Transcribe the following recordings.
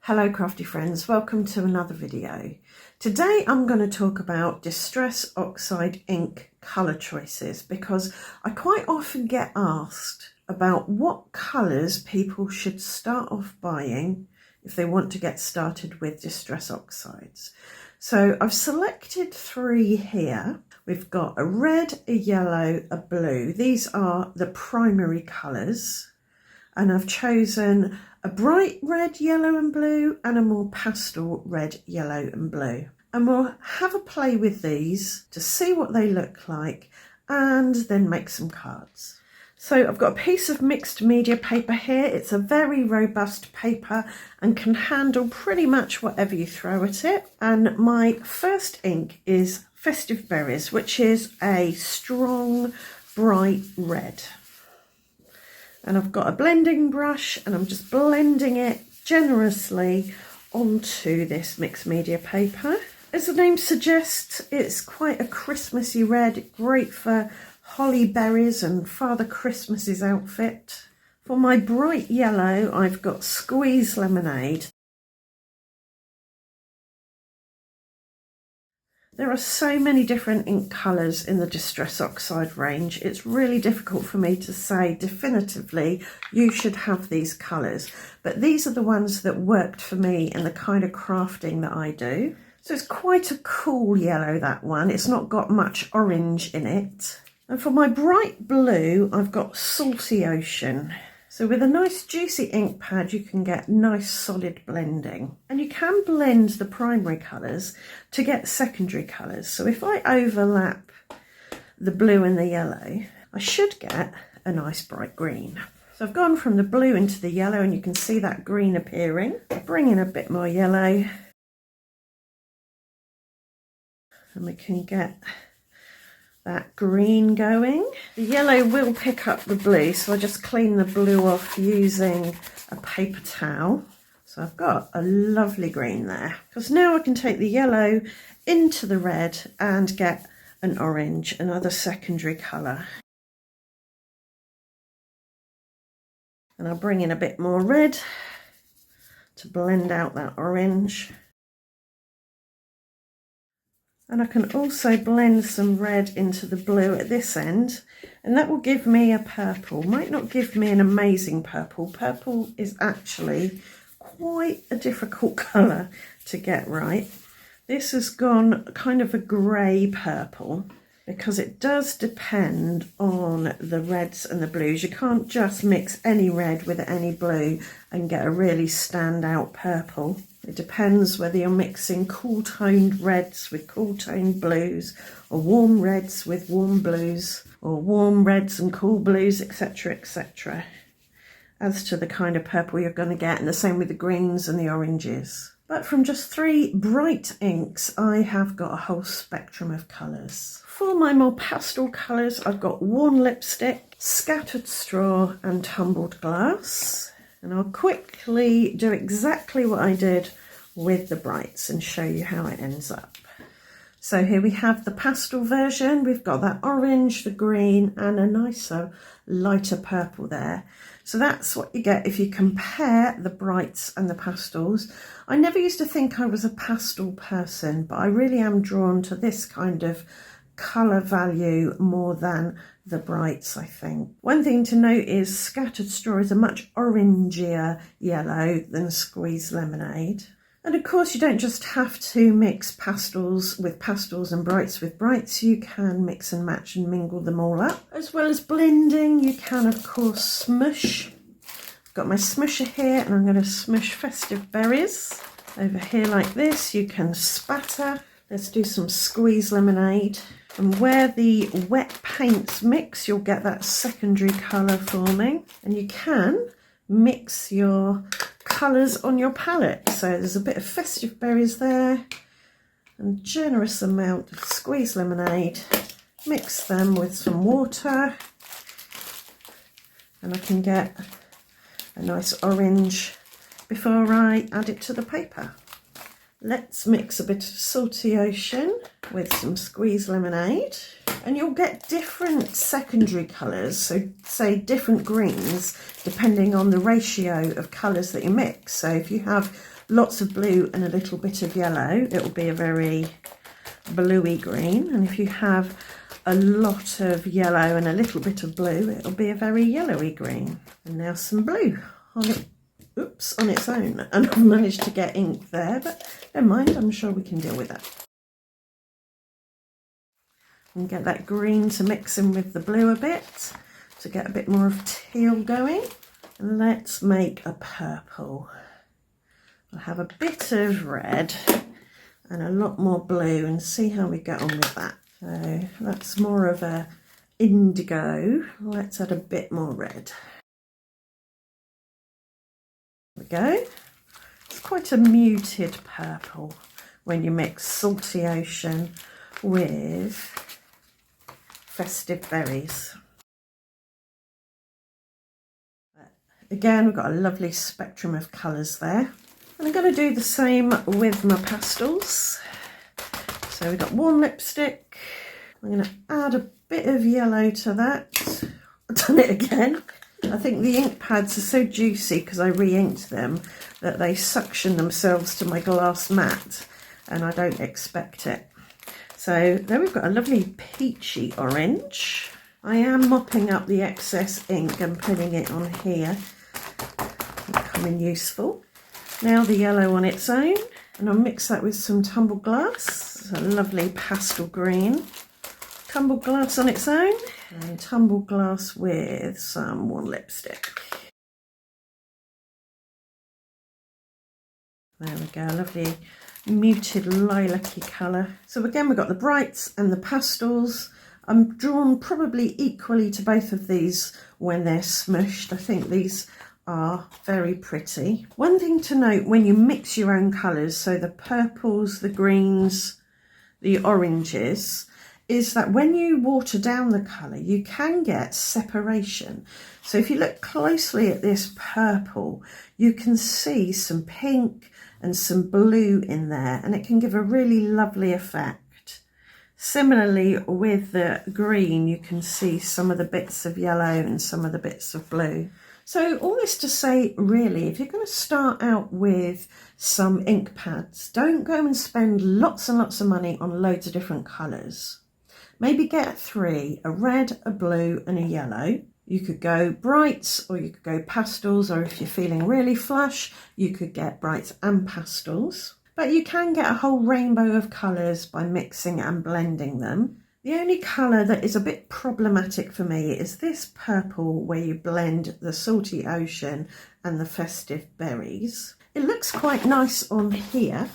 Hello crafty friends, welcome to another video. Today I'm going to talk about Distress Oxide ink colour choices because I quite often get asked about what colours people should start off buying if they want to get started with Distress Oxides. So I've selected three here. We've got a red, a yellow, a blue. These are the primary colours, and I've chosen a bright red, yellow and blue and a more pastel red, yellow and blue. And we'll have a play with these to see what they look like and then make some cards. So I've got a piece of mixed media paper here. It's a very robust paper and can handle pretty much whatever you throw at it. And my first ink is Festive Berries, which is a strong, bright red. And I've got a blending brush and I'm just blending it generously onto this mixed media paper. As the name suggests, it's quite a Christmassy red, great for holly berries and Father Christmas's outfit. For my bright yellow, I've got Squeeze Lemonade. There are so many different ink colours in the Distress Oxide range. It's really difficult for me to say definitively you should have these colours, but these are the ones that worked for me in the kind of crafting that I do. So it's quite a cool yellow, that one. It's not got much orange in it. And for my bright blue, I've got Salty Ocean. So with a nice juicy ink pad, you can get nice solid blending. And you can blend the primary colours to get secondary colours. So if I overlap the blue and the yellow, I should get a nice bright green. So I've gone from the blue into the yellow and you can see that green appearing. I'll bring in a bit more yellow. And we can get that green going. The yellow will pick up the blue, so I just clean the blue off using a paper towel. So I've got a lovely green there. Because now I can take the yellow into the red and get an orange, another secondary colour. And I'll bring in a bit more red to blend out that orange. And I can also blend some red into the blue at this end, and that will give me a purple. Might not give me an amazing purple. Purple is actually quite a difficult colour to get right. This has gone kind of a grey purple because it does depend on the reds and the blues. You can't just mix any red with any blue and get a really standout purple. It depends whether you're mixing cool toned reds with cool toned blues, or warm reds with warm blues, or warm reds and cool blues, etc, etc, as to the kind of purple you're going to get, and the same with the greens and the oranges. But from just three bright inks, I have got a whole spectrum of colours. For my more pastel colours, I've got Worn Lipstick, Scattered Straw and Tumbled Glass. And I'll quickly do exactly what I did with the brights and show you how it ends up. So here we have the pastel version. We've got that orange, the green and a nicer lighter purple there. So that's what you get if you compare the brights and the pastels. I never used to think I was a pastel person, but I really am drawn to this kind of colour value more than the brights, I think. One thing to note is Scattered Straw is a much orangier yellow than Squeeze Lemonade. And of course you don't just have to mix pastels with pastels and brights with brights. You can mix and match and mingle them all up. As well as blending, you can of course smoosh. I've got my smoosher here and I'm going to smoosh Festive Berries. Over here like this, you can spatter. Let's do some Squeeze Lemonade. And where the wet paints mix, you'll get that secondary colour forming. And you can mix your colours on your palette. So there's a bit of Festive Berries there, and generous amount of Squeeze Lemonade. Mix them with some water, and I can get a nice orange before I add it to the paper. Let's mix a bit of Salty Ocean with some Squeeze Lemonade, and you'll get different secondary colours, so say different greens depending on the ratio of colours that you mix. So if you have lots of blue and a little bit of yellow, it will be a very bluey green. And if you have a lot of yellow and a little bit of blue, it'll be a very yellowy green. And now some blue on it. Oops, on its own. And I've managed to get ink there, but never mind, I'm sure we can deal with that. And get that green to mix in with the blue a bit to get a bit more of teal going. And let's make a purple. I'll have a bit of red and a lot more blue and see how we get on with that. So that's more of a indigo. Let's add a bit more red. There we go. It's quite a muted purple when you mix Salty Ocean with Festive Berries. Again, we've got a lovely spectrum of colours there. And I'm going to do the same with my pastels. So we've got warm lipstick. I'm going to add a bit of yellow to that. I've done it again. I think the ink pads are so juicy because I re-inked them that they suction themselves to my glass mat and I don't expect it. So there we've got a lovely peachy orange. I am mopping up the excess ink and putting it on here. Becoming useful. Now the yellow on its own, and I'll mix that with some tumbled glass. A lovely pastel green. Tumbled glass on its own, and tumbled glass with some warm lipstick. There we go, lovely muted lilac-y colour. So again, we've got the brights and the pastels. I'm drawn probably equally to both of these when they're smushed. I think these are very pretty. One thing to note when you mix your own colours, so the purples, the greens, the oranges, is that when you water down the colour, you can get separation. So if you look closely at this purple, you can see some pink and some blue in there, and it can give a really lovely effect. Similarly with the green, you can see some of the bits of yellow and some of the bits of blue. So all this to say, really, if you're going to start out with some ink pads, don't go and spend lots and lots of money on loads of different colours. Maybe get 3, a red, a blue and a yellow. You could go brights or you could go pastels, or if you're feeling really flush, you could get brights and pastels. But you can get a whole rainbow of colours by mixing and blending them. The only colour that is a bit problematic for me is this purple where you blend the Salty Ocean and the Festive Berries. It looks quite nice on here,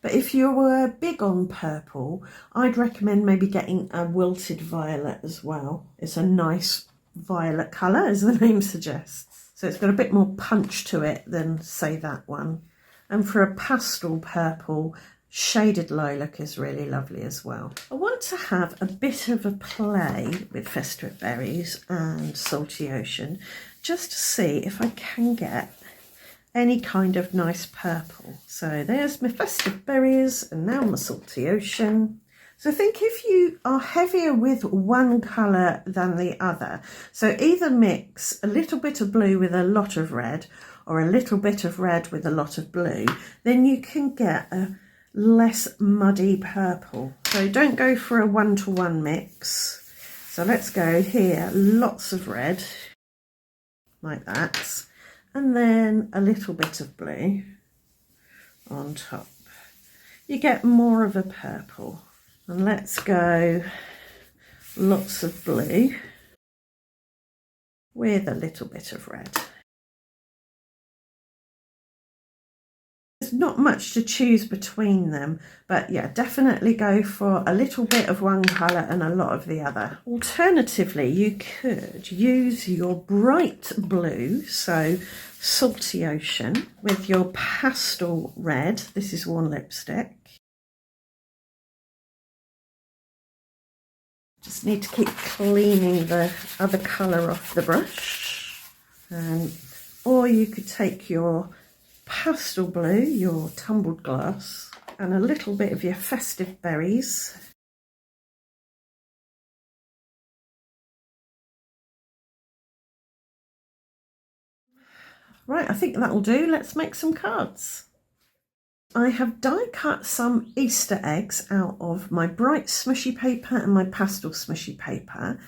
but if you were big on purple, I'd recommend maybe getting a wilted violet as well. It's a nice violet colour, as the name suggests. So it's got a bit more punch to it than, say, that one. And for a pastel purple, shaded lilac is really lovely as well. I want to have a bit of a play with Festive Berries and Salty Ocean just to see if I can get any kind of nice purple. So there's my Festive Berries and now my Salty Ocean. So I think if you are heavier with one colour than the other, so either mix a little bit of blue with a lot of red or a little bit of red with a lot of blue, then you can get a less muddy purple. So don't go for a 1-to-1 mix. So let's go here, lots of red, like that, and then a little bit of blue on top. You get more of a purple. And let's go lots of blue with a little bit of red. There's not much to choose between them, but yeah, definitely go for a little bit of one colour and a lot of the other. Alternatively, you could use your bright blue, so Salty Ocean, with your pastel red. This is warm lipstick. Just need to keep cleaning the other colour off the brush. Or you could take your pastel blue, your tumbled glass, and a little bit of your Festive Berries. Right, I think that'll do. Let's make some cards. I have die cut some Easter eggs out of my bright smushy paper and my pastel smushy paper.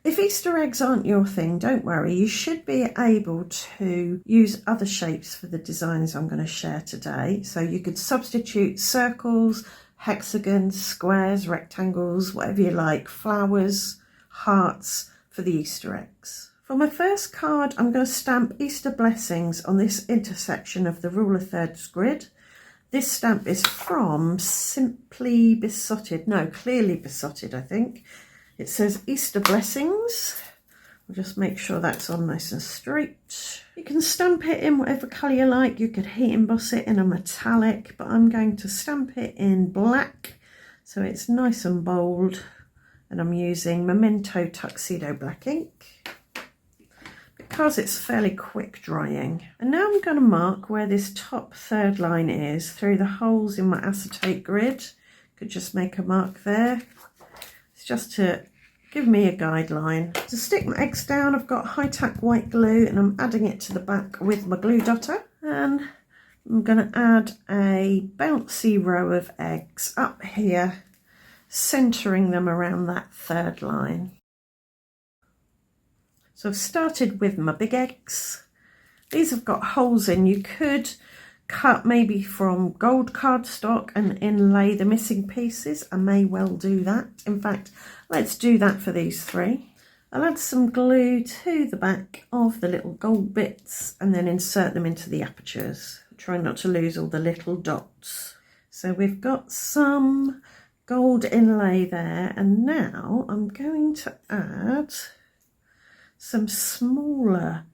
If Easter eggs aren't your thing, don't worry, you should be able to use other shapes for the designs I'm going to share today. So you could substitute circles, hexagons, squares, rectangles, whatever you like, flowers, hearts for the Easter eggs. For my first card, I'm going to stamp Easter blessings on this intersection of the rule of thirds grid. This stamp is from Clearly Besotted, I think. It says Easter Blessings. I'll just make sure that's on nice and straight. You can stamp it in whatever colour you like. You could heat emboss it in a metallic, but I'm going to stamp it in black so it's nice and bold. And I'm using Memento Tuxedo Black ink because it's fairly quick drying. And now I'm going to mark where this top third line is through the holes in my acetate grid. Could just make a mark there. It's just to give me a guideline. To stick my eggs down, I've got high-tack white glue and I'm adding it to the back with my glue dotter. And I'm going to add a bouncy row of eggs up here, centering them around that third line. So I've started with my big eggs. These have got holes in. You could cut maybe from gold cardstock and inlay the missing pieces. I may well do that. In fact, let's do that for these three. I'll add some glue to the back of the little gold bits and then insert them into the apertures. Try not to lose all the little dots. So we've got some gold inlay there, and now I'm going to add some smaller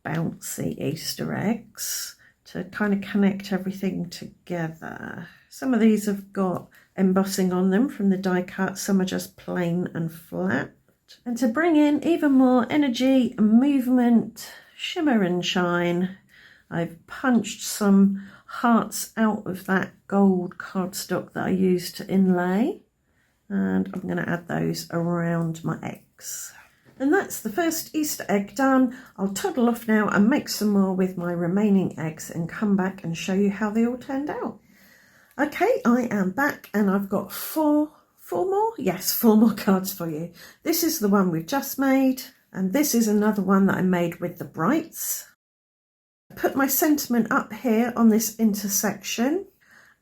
bouncy Easter eggs to kind of connect everything together. Some of these have got embossing on them from the die cut, some are just plain and flat. And to bring in even more energy, movement, shimmer and shine, I've punched some hearts out of that gold cardstock that I used to inlay, and I'm going to add those around my eggs. And that's the first Easter egg done. I'll toddle off now and make some more with my remaining eggs and come back and show you how they all turned out. Okay, I am back and I've got four more? Yes, 4 more cards for you. This is the one we've just made, and this is another one that I made with the brights. I put my sentiment up here on this intersection,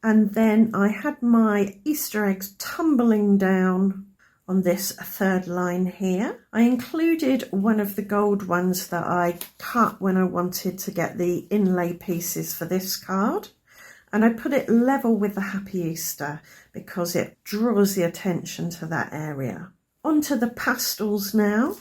and then I had my Easter eggs tumbling down on this third line here. I included one of the gold ones that I cut when I wanted to get the inlay pieces for this card, and I put it level with the Happy Easter because it draws the attention to that area. Onto the pastels now.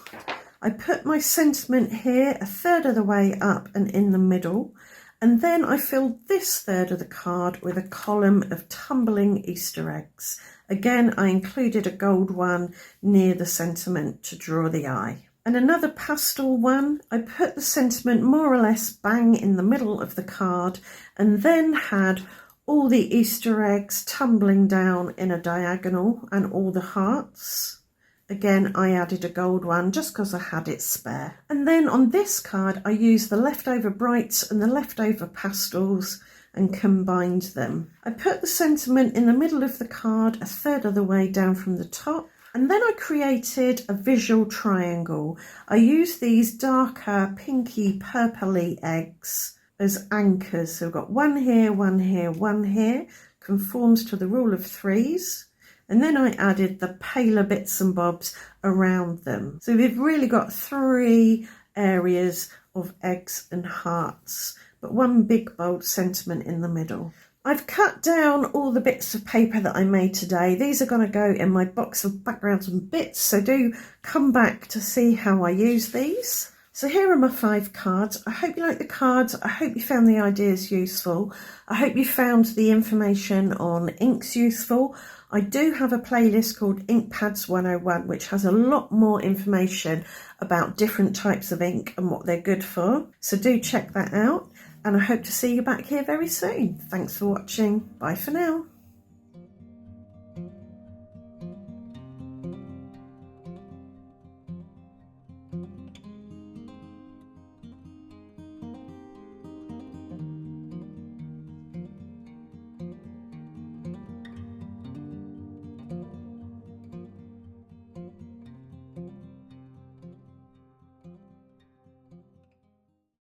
I put my sentiment here a third of the way up and in the middle, and then I filled this third of the card with a column of tumbling Easter eggs. Again, I included a gold one near the sentiment to draw the eye. And another pastel one, I put the sentiment more or less bang in the middle of the card and then had all the Easter eggs tumbling down in a diagonal and all the hearts. Again, I added a gold one just because I had it spare. And then on this card, I used the leftover brights and the leftover pastels and combined them. I put the sentiment in the middle of the card a third of the way down from the top, and then I created a visual triangle. I used these darker pinky purpley eggs as anchors. So I've got one here, one here, one here, conforms to the rule of threes. And then I added the paler bits and bobs around them. So we've really got 3 areas of eggs and hearts, but one big bold sentiment in the middle. I've cut down all the bits of paper that I made today. These are going to go in my box of backgrounds and bits, so do come back to see how I use these. So here are my 5 cards. I hope you like the cards. I hope you found the ideas useful. I hope you found the information on inks useful. I do have a playlist called Ink Pads 101, which has a lot more information about different types of ink and what they're good for. So do check that out. And I hope to see you back here very soon. Thanks for watching. Bye for now.